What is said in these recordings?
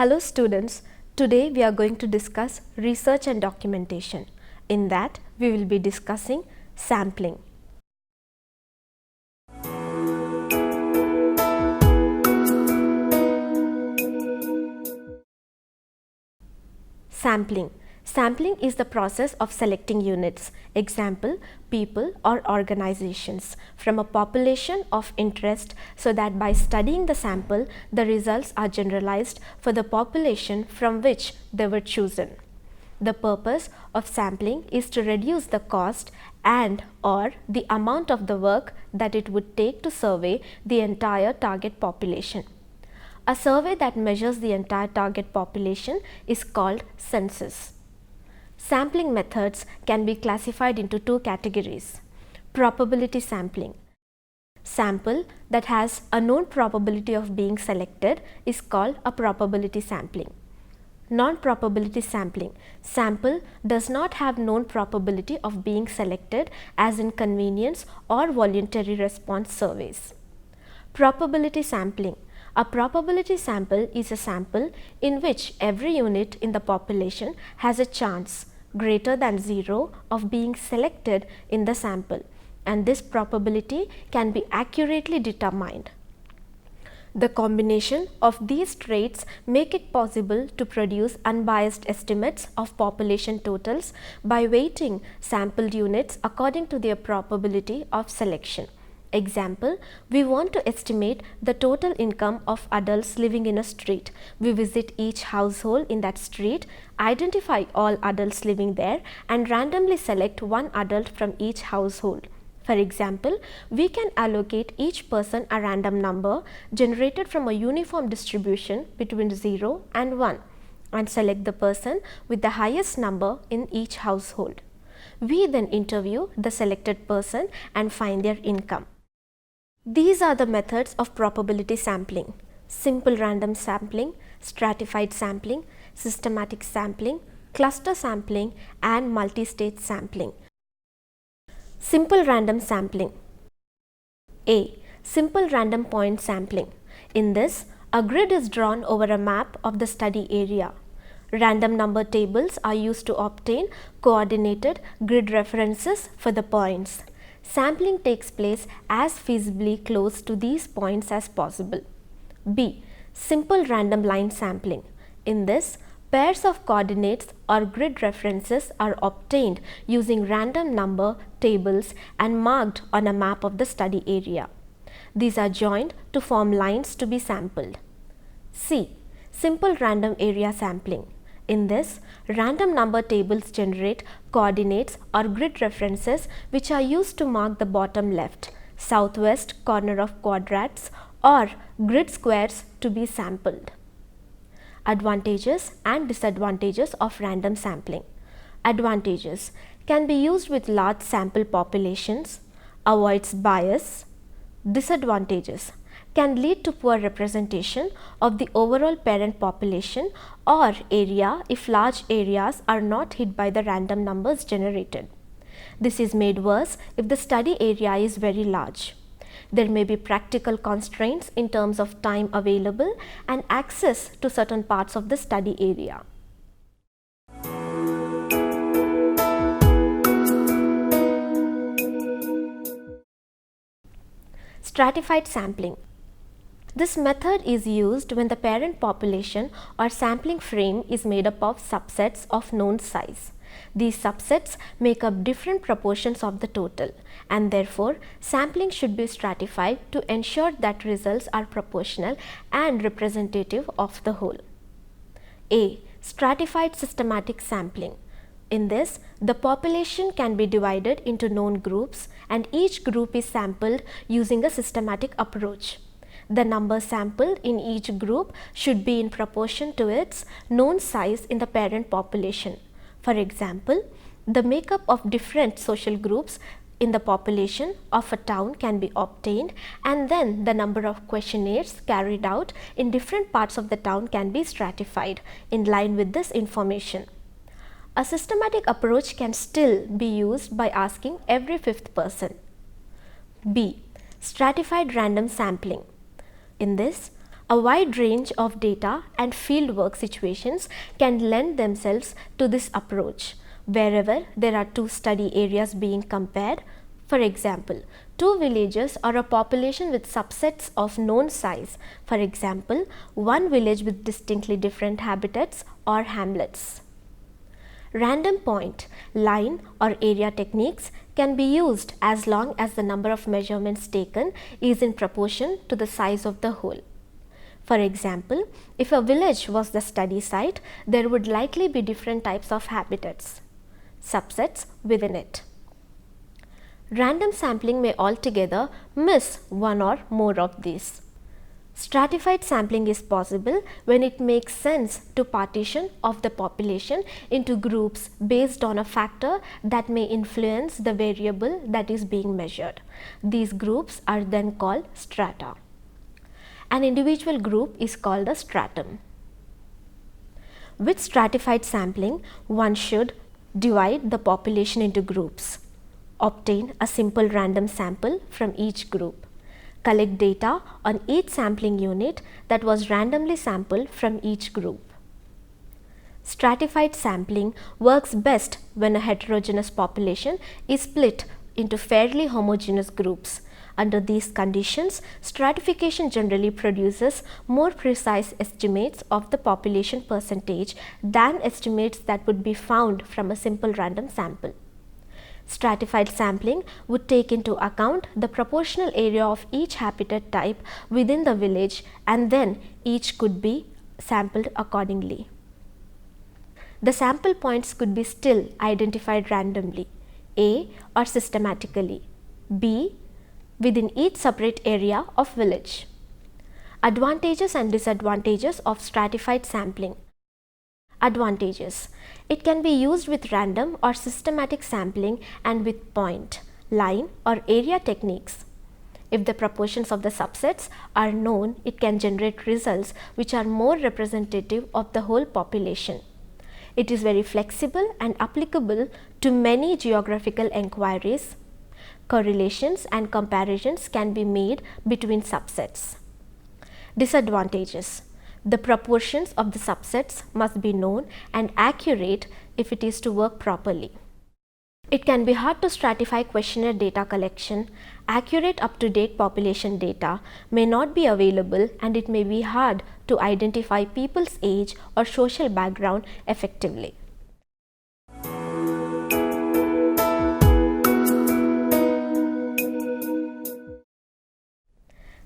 Hello students, today we are going to discuss research and documentation. In that, we will be discussing sampling. Sampling. Sampling is the process of selecting units, example, people or organizations, from a population of interest so that by studying the sample, the results are generalized for the population from which they were chosen. The purpose of sampling is to reduce the cost and or the amount of the work that it would take to survey the entire target population. A survey that measures the entire target population is called census. Sampling methods can be classified into two categories. Probability sampling. Sample that has a known probability of being selected is called a probability sampling. Non-probability sampling. Sample does not have known probability of being selected, as in convenience or voluntary response surveys. Probability sampling. A probability sample is a sample in which every unit in the population has a chance greater than 0 of being selected in the sample, and this probability can be accurately determined. The combination of these traits make it possible to produce unbiased estimates of population totals by weighting sampled units according to their probability of selection. Example, we want to estimate the total income of adults living in a street. We visit each household in that street, identify all adults living there and randomly select one adult from each household. For example, we can allocate each person a random number generated from a uniform distribution between 0 and 1 and select the person with the highest number in each household. We then interview the selected person and find their income. These are the methods of probability sampling: simple random sampling, stratified sampling, systematic sampling, cluster sampling and multi-stage sampling. Simple random sampling. A. Simple random point sampling. In this, a grid is drawn over a map of the study area. Random number tables are used to obtain coordinated grid references for the points. Sampling takes place as feasibly close to these points as possible. B. Simple random line sampling. In this, pairs of coordinates or grid references are obtained using random number tables and marked on a map of the study area. These are joined to form lines to be sampled. C. Simple random area sampling. In this, random number tables generate coordinates or grid references which are used to mark the bottom left, southwest corner of quadrats or grid squares to be sampled. Advantages and disadvantages of random sampling. Advantages: can be used with large sample populations, avoids bias. Disadvantages: can lead to poor representation of the overall parent population or area if large areas are not hit by the random numbers generated. This is made worse if the study area is very large. There may be practical constraints in terms of time available and access to certain parts of the study area. Stratified sampling. This method is used when the parent population or sampling frame is made up of subsets of known size. These subsets make up different proportions of the total, and therefore sampling should be stratified to ensure that results are proportional and representative of the whole. A. Stratified systematic sampling. In this, the population can be divided into known groups and each group is sampled using a systematic approach. The number sampled in each group should be in proportion to its known size in the parent population. For example, the makeup of different social groups in the population of a town can be obtained, and then the number of questionnaires carried out in different parts of the town can be stratified in line with this information. A systematic approach can still be used by asking every fifth person. B. Stratified random sampling. In this, A wide range of data and fieldwork situations can lend themselves to this approach. Wherever there are two study areas being compared, for example, two villages or a population with subsets of known size, for example, one village with distinctly different habitats or hamlets. Random point, line or area techniques can be used as long as the number of measurements taken is in proportion to the size of the whole. For example, if a village was the study site, there would likely be different types of habitats, subsets within it. Random sampling may altogether miss one or more of these. Stratified sampling is possible when it makes sense to partition of the population into groups based on a factor that may influence the variable that is being measured. These groups are then called strata. An individual group is called a stratum. With stratified sampling, one should divide the population into groups, obtain a simple random sample from each group, collect data on each sampling unit that was randomly sampled from each group. Stratified sampling works best when a heterogeneous population is split into fairly homogeneous groups. Under these conditions, stratification generally produces more precise estimates of the population percentage than estimates that would be found from a simple random sample. Stratified sampling would take into account the proportional area of each habitat type within the village, and then each could be sampled accordingly. The sample points could be still identified randomly, A, or systematically, B, within each separate area of village. Advantages and disadvantages of stratified sampling. Advantages. It can be used with random or systematic sampling and with point, line or area techniques. If the proportions of the subsets are known, it can generate results which are more representative of the whole population. It is very flexible and applicable to many geographical enquiries. Correlations and comparisons can be made between subsets. Disadvantages. The proportions of the subsets must be known and accurate if it is to work properly. It can be hard to stratify questionnaire data collection. Accurate up-to-date population data may not be available, and it may be hard to identify people's age or social background effectively.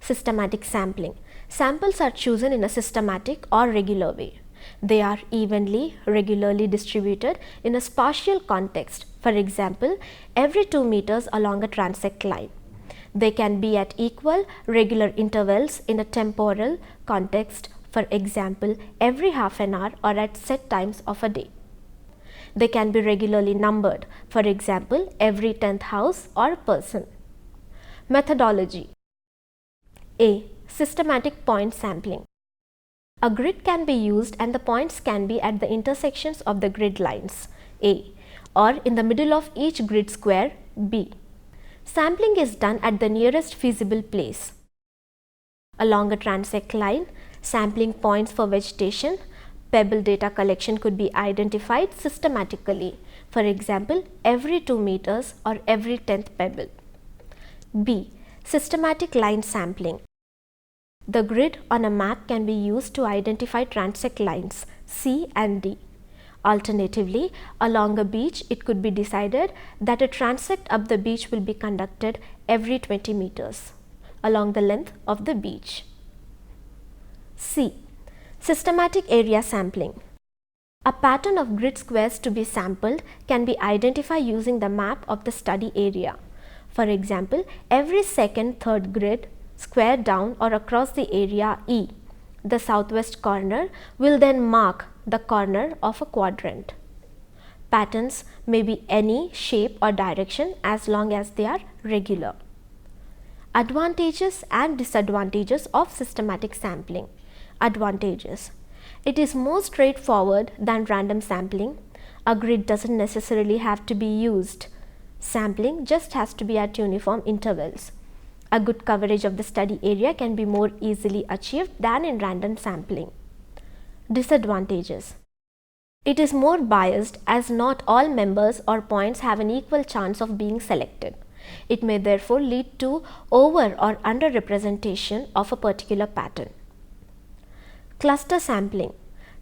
Systematic sampling. Samples are chosen in a systematic or regular way. They are evenly, regularly distributed in a spatial context, for example, every 2 meters along a transect line. They can be at equal, regular intervals in a temporal context, for example, every half an hour or at set times of a day. They can be regularly numbered, for example, every 10th house or person. Methodology. A. Systematic point sampling. A grid can be used and the points can be at the intersections of the grid lines A, or in the middle of each grid square B. Sampling is done at the nearest feasible place. Along a transect line, sampling points for vegetation, pebble data collection could be identified systematically, for example, every 2 meters or every 10th pebble. B. Systematic line sampling. The grid on a map can be used to identify transect lines C and D. Alternatively, along a beach, it could be decided that a transect up the beach will be conducted every 20 meters along the length of the beach. C. Systematic area sampling. A pattern of grid squares to be sampled can be identified using the map of the study area. For example, every second third grid square down or across the area E, the southwest corner will then mark the corner of a quadrant. Patterns may be any shape or direction as long as they are regular. Advantages and disadvantages of systematic sampling. Advantages. It is more straightforward than random sampling. A grid doesn't necessarily have to be used. Sampling just has to be at uniform intervals. A good coverage of the study area can be more easily achieved than in random sampling. Disadvantages. It is more biased as not all members or points have an equal chance of being selected. It may therefore lead to over or under representation of a particular pattern. Cluster sampling.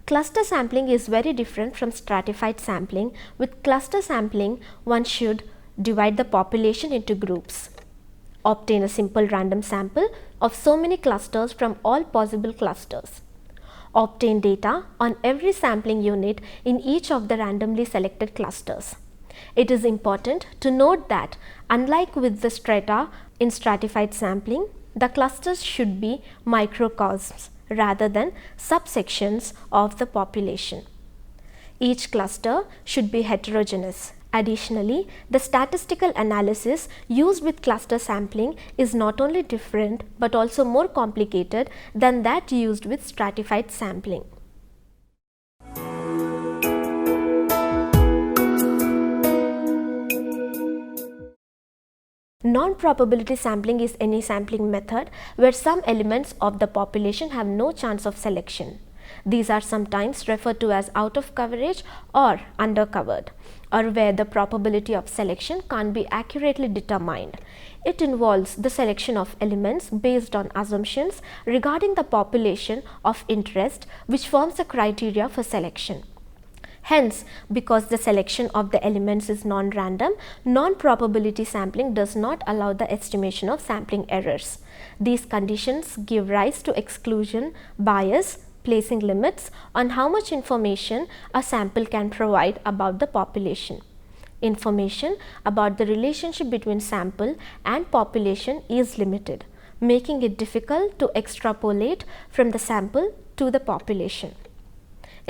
Cluster sampling is very different from stratified sampling. With cluster sampling, one should divide the population into groups. Obtain a simple random sample of so many clusters from all possible clusters. Obtain data on every sampling unit in each of the randomly selected clusters. It is important to note that unlike with the strata in stratified sampling, the clusters should be microcosms rather than subsections of the population. Each cluster should be heterogeneous. Additionally, the statistical analysis used with cluster sampling is not only different but also more complicated than that used with stratified sampling. Non-probability sampling is any sampling method where some elements of the population have no chance of selection. These are sometimes referred to as out of coverage or undercovered, or where the probability of selection can't be accurately determined. It involves the selection of elements based on assumptions regarding the population of interest, which forms the criteria for selection. Hence, because the selection of the elements is non-random, non-probability sampling does not allow the estimation of sampling errors. These conditions give rise to exclusion bias, placing limits on how much information a sample can provide about the population. Information about the relationship between sample and population is limited, making it difficult to extrapolate from the sample to the population.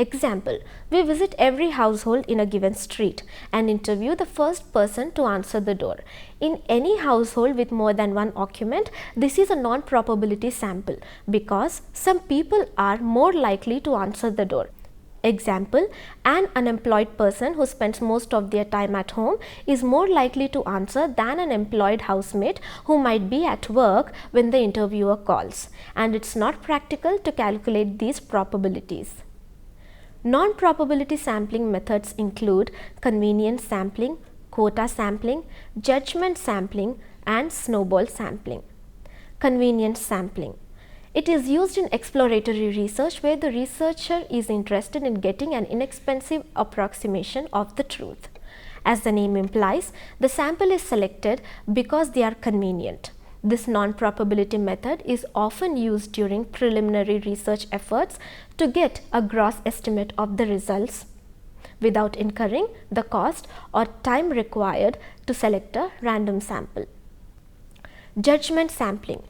Example, we visit every household in a given street and interview the first person to answer the door. In any household with more than one occupant, this is a non-probability sample because some people are more likely to answer the door. Example, an unemployed person who spends most of their time at home is more likely to answer than an employed housemate who might be at work when the interviewer calls, and it's not practical to calculate these probabilities. Non-probability sampling methods include convenience sampling, quota sampling, judgment sampling, and snowball sampling. Convenience sampling. It is used in exploratory research where the researcher is interested in getting an inexpensive approximation of the truth. As the name implies, the sample is selected because they are convenient. This non-probability method is often used during preliminary research efforts to get a gross estimate of the results without incurring the cost or time required to select a random sample. Judgment sampling.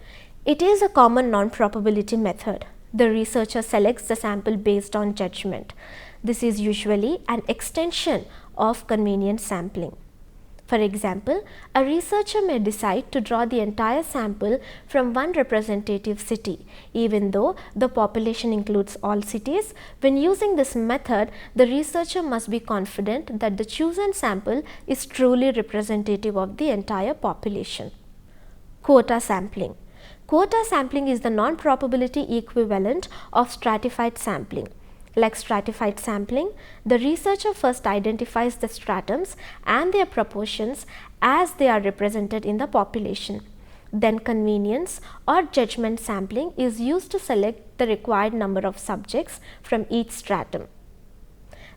It is a common non-probability method. The researcher selects the sample based on judgment. This is usually an extension of convenience sampling. For example, a researcher may decide to draw the entire sample from one representative city, even though the population includes all cities. When using this method, the researcher must be confident that the chosen sample is truly representative of the entire population. Quota sampling. Quota sampling is the non-probability equivalent of stratified sampling. Like stratified sampling, the researcher first identifies the stratums and their proportions as they are represented in the population. Then convenience or judgment sampling is used to select the required number of subjects from each stratum.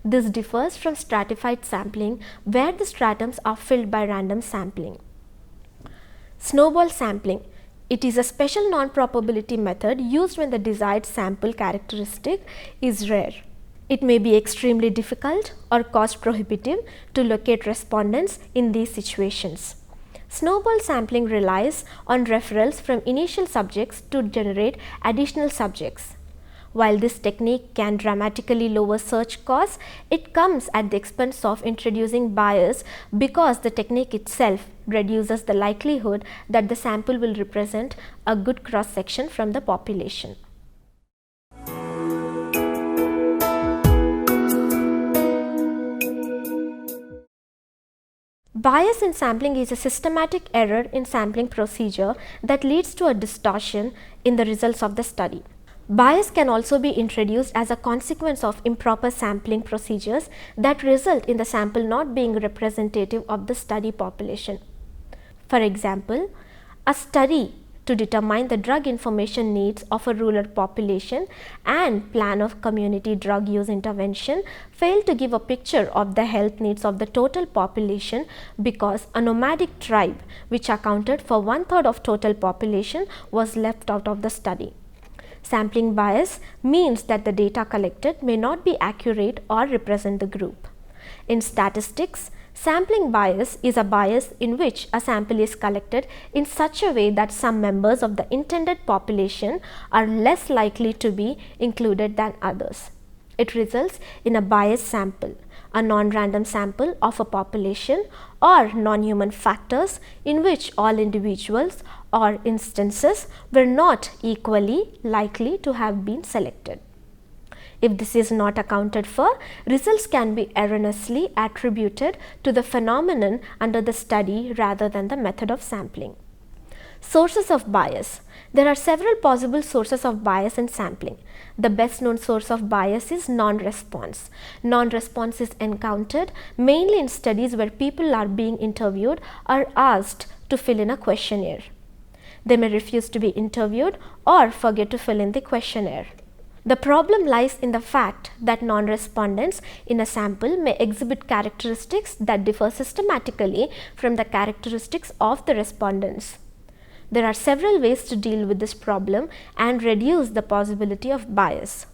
This differs from stratified sampling where the stratums are filled by random sampling. Snowball sampling. It is a special non-probability method used when the desired sample characteristic is rare. It may be extremely difficult or cost prohibitive to locate respondents in these situations. Snowball sampling relies on referrals from initial subjects to generate additional subjects. While this technique can dramatically lower search costs, it comes at the expense of introducing bias because the technique itself reduces the likelihood that the sample will represent a good cross-section from the population. Bias in sampling is a systematic error in sampling procedure that leads to a distortion in the results of the study. Bias can also be introduced as a consequence of improper sampling procedures that result in the sample not being representative of the study population. For example, a study to determine the drug information needs of a rural population and plan of community drug use intervention failed to give a picture of the health needs of the total population because a nomadic tribe, which accounted for 1/3 of total population, was left out of the study. Sampling bias means that the data collected may not be accurate or represent the group. In statistics, sampling bias is a bias in which a sample is collected in such a way that some members of the intended population are less likely to be included than others. It results in a biased sample, a non-random sample of a population, or non-human factors in which all individuals or instances were not equally likely to have been selected. If this is not accounted for, results can be erroneously attributed to the phenomenon under the study rather than the method of sampling. Sources of bias. There are several possible sources of bias in sampling. The best known source of bias is non-response. Non-response is encountered mainly in studies where people are being interviewed or asked to fill in a questionnaire. They may refuse to be interviewed or forget to fill in the questionnaire. The problem lies in the fact that non-respondents in a sample may exhibit characteristics that differ systematically from the characteristics of the respondents. There are several ways to deal with this problem and reduce the possibility of bias.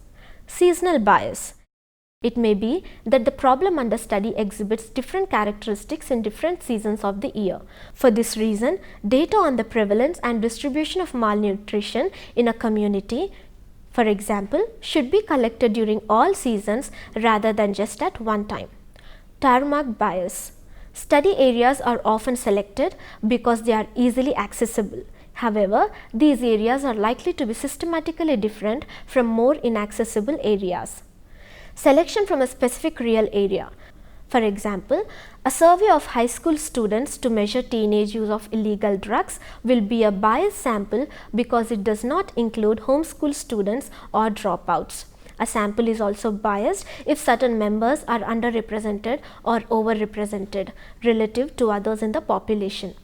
Seasonal bias. It may be that the problem under study exhibits different characteristics in different seasons of the year. For this reason, data on the prevalence and distribution of malnutrition in a community, for example, should be collected during all seasons rather than just at one time. Tarmac bias. Study areas are often selected because they are easily accessible. However, these areas are likely to be systematically different from more inaccessible areas. Selection from a specific real area. For example, a survey of high school students to measure teenage use of illegal drugs will be a biased sample because it does not include homeschool students or dropouts. A sample is also biased if certain members are underrepresented or overrepresented relative to others in the population.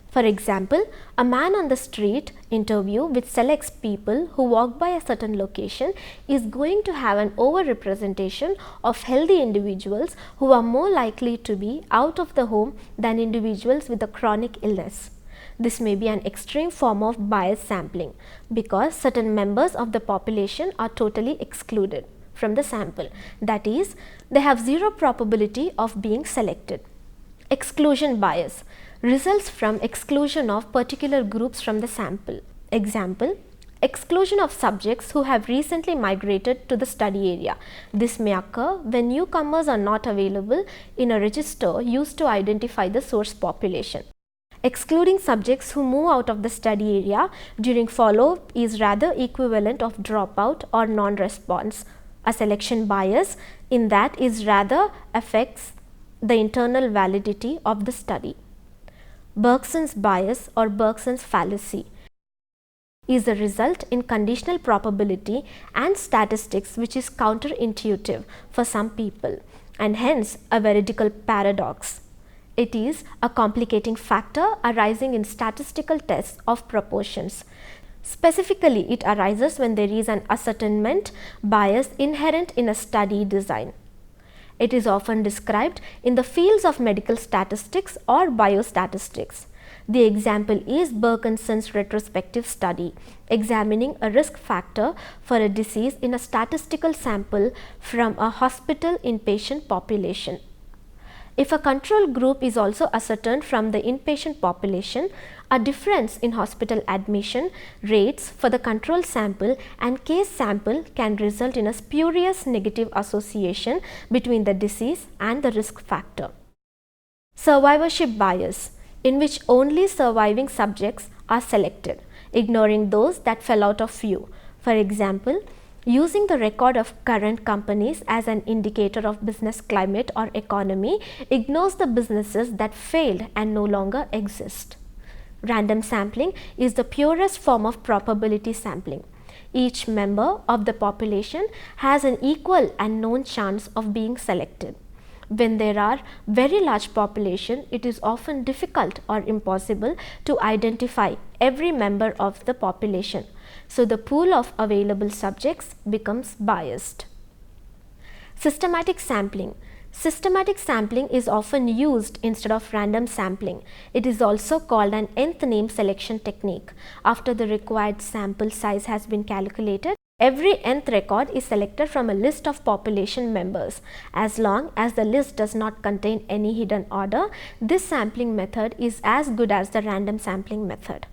For example, a man on the street interview which selects people who walk by a certain location is going to have an overrepresentation of healthy individuals who are more likely to be out of the home than individuals with a chronic illness. This may be an extreme form of biased sampling because certain members of the population are totally excluded from the sample. That is, they have zero probability of being selected. Exclusion bias results from exclusion of particular groups from the sample. Example, exclusion of subjects who have recently migrated to the study area. This may occur when newcomers are not available in a register used to identify the source population. Excluding subjects who move out of the study area during follow-up is rather equivalent of dropout or non-response. A selection bias in that is rather affects the internal validity of the study. Bergson's bias or Bergson's fallacy is a result in conditional probability and statistics which is counterintuitive for some people and hence a veridical paradox. It is a complicating factor arising in statistical tests of proportions. Specifically, it arises when there is an ascertainment bias inherent in a study design. It is often described in the fields of medical statistics or biostatistics. The example is Bergson's retrospective study examining a risk factor for a disease in a statistical sample from a hospital inpatient population. If a control group is also ascertained from the inpatient population, a difference in hospital admission rates for the control sample and case sample can result in a spurious negative association between the disease and the risk factor. Survivorship bias, in which only surviving subjects are selected, ignoring those that fell out of view. For example, Using the record of current companies as an indicator of business climate or economy ignores the businesses that failed and no longer exist. Random sampling is the purest form of probability sampling. Each member of the population has an equal and known chance of being selected. When there are very large population, it is often difficult or impossible to identify every member of the population. So the pool of available subjects becomes biased. Systematic sampling. Systematic sampling is often used instead of random sampling. It is also called an nth name selection technique. After the required sample size has been calculated, every nth record is selected from a list of population members. As long as the list does not contain any hidden order, this sampling method is as good as the random sampling method.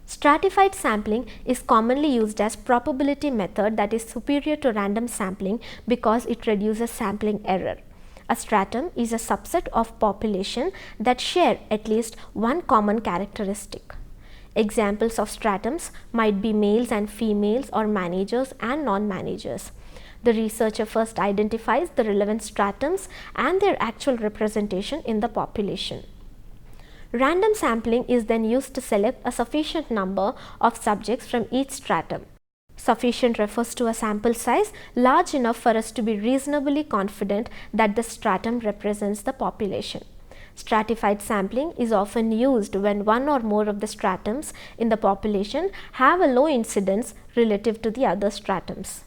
Stratified sampling is commonly used as probability method that is superior to random sampling because it reduces sampling error. A stratum is a subset of population that share at least one common characteristic. Examples of stratums might be males and females or managers and non-managers. The researcher first identifies the relevant stratums and their actual representation in the population. Random sampling is then used to select a sufficient number of subjects from each stratum. Sufficient refers to a sample size large enough for us to be reasonably confident that the stratum represents the population. Stratified sampling is often used when one or more of the stratums in the population have a low incidence relative to the other stratums.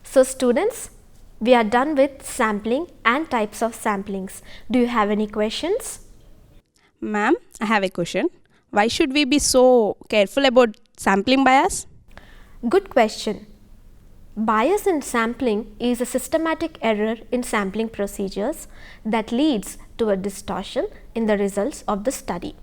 So students, we are done with sampling and types of samplings. Do you have any questions? Ma'am, I have a question. Why should we be so careful about sampling bias? Good question. Bias in sampling is a systematic error in sampling procedures that leads to a distortion in the results of the study.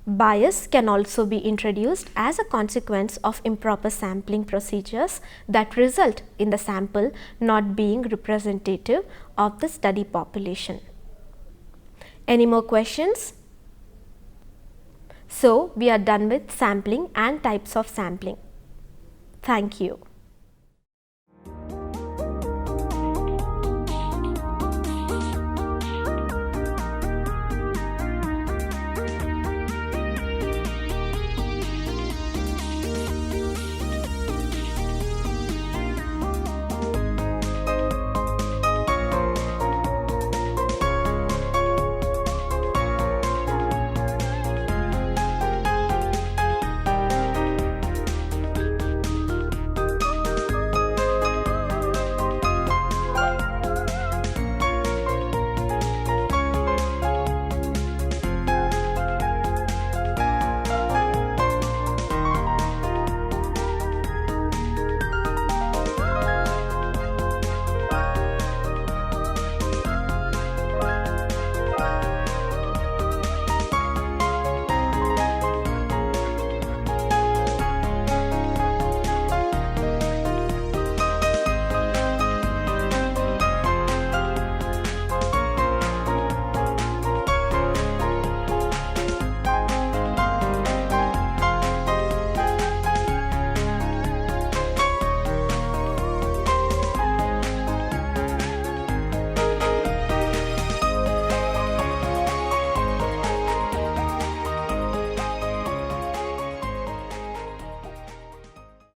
Bias can also be introduced as a consequence of improper sampling procedures that result in the sample not being representative of the study population. Any more questions? So, we are done with sampling and types of sampling. Thank you.